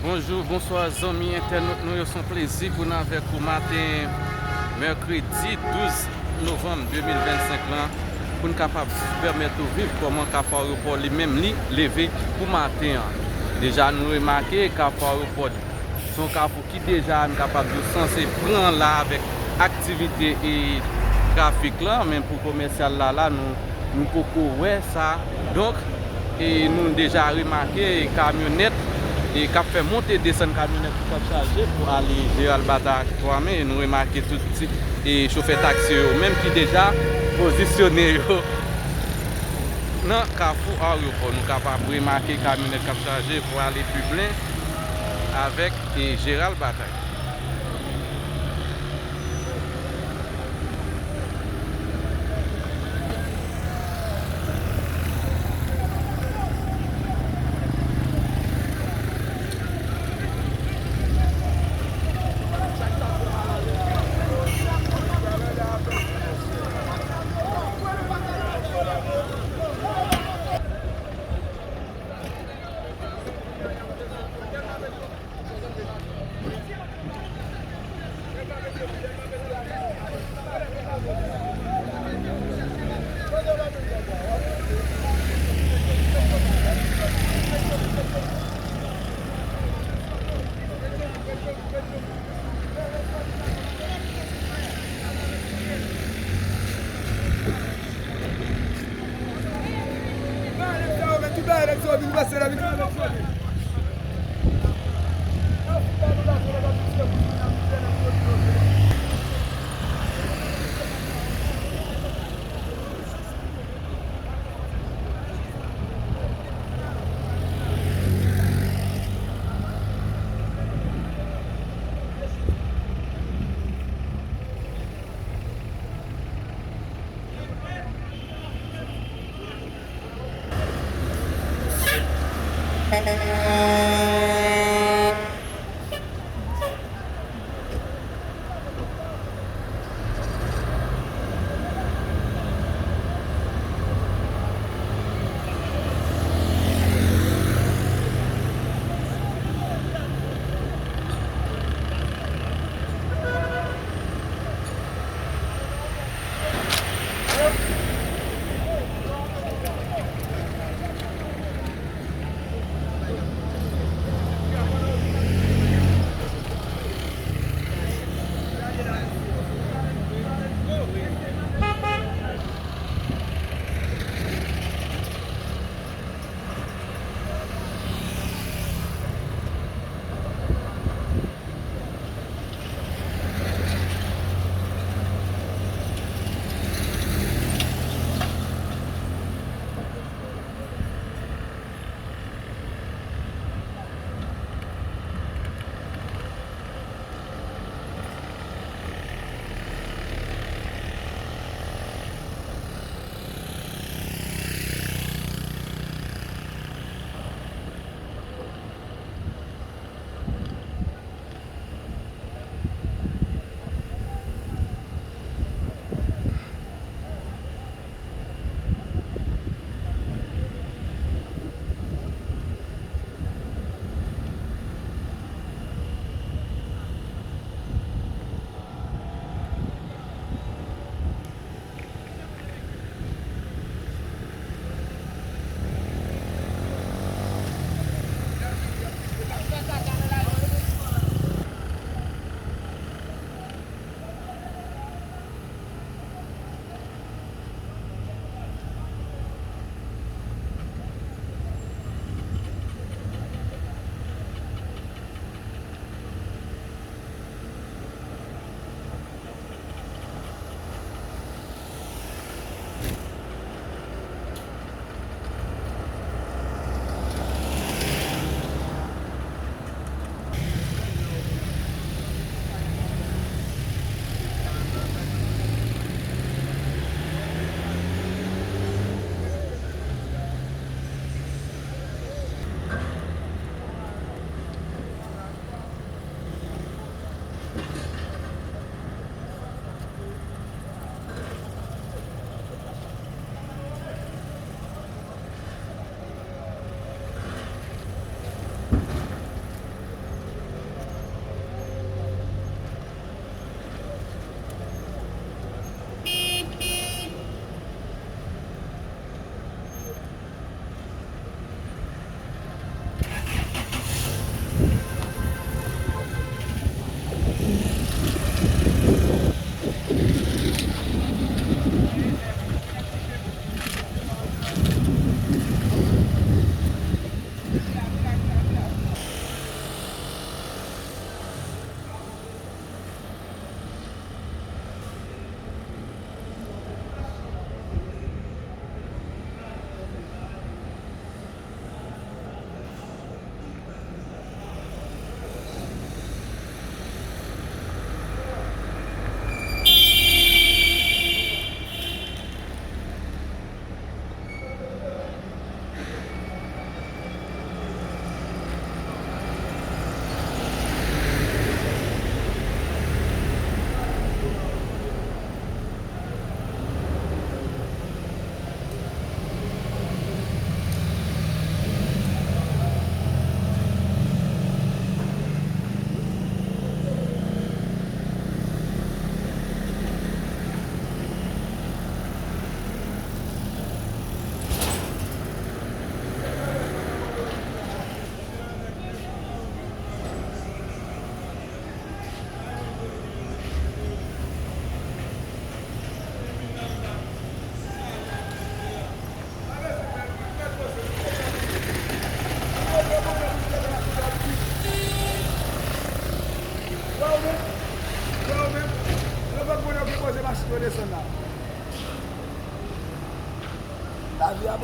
Bonjour, bonsoir amis internautes, nous sommes plaisir pour nous avec vous matin, mercredi 12 novembre 2025 là, pour nous capable permettre de vivre comment Kafar Aéroport lui-même levé pour matin. Déjà nous remarqué Kafar Aéroport son carrefour qui déjà nous capable de censé prendre là avec activité et trafic là, même pour commercial là nous pouvons ouais ça. Donc et nous déjà remarqué camionnette et qui a fait monter descendre camionnette pour charger pour aller Gérald Bata mais nous remarquons tout de suite et chauffeur taxi même qui déjà positionné dans Carrefour Aéroport nous capable remarquer camionnette qui a chargé pour aller plus loin avec Gérald Bata.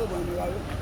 bon,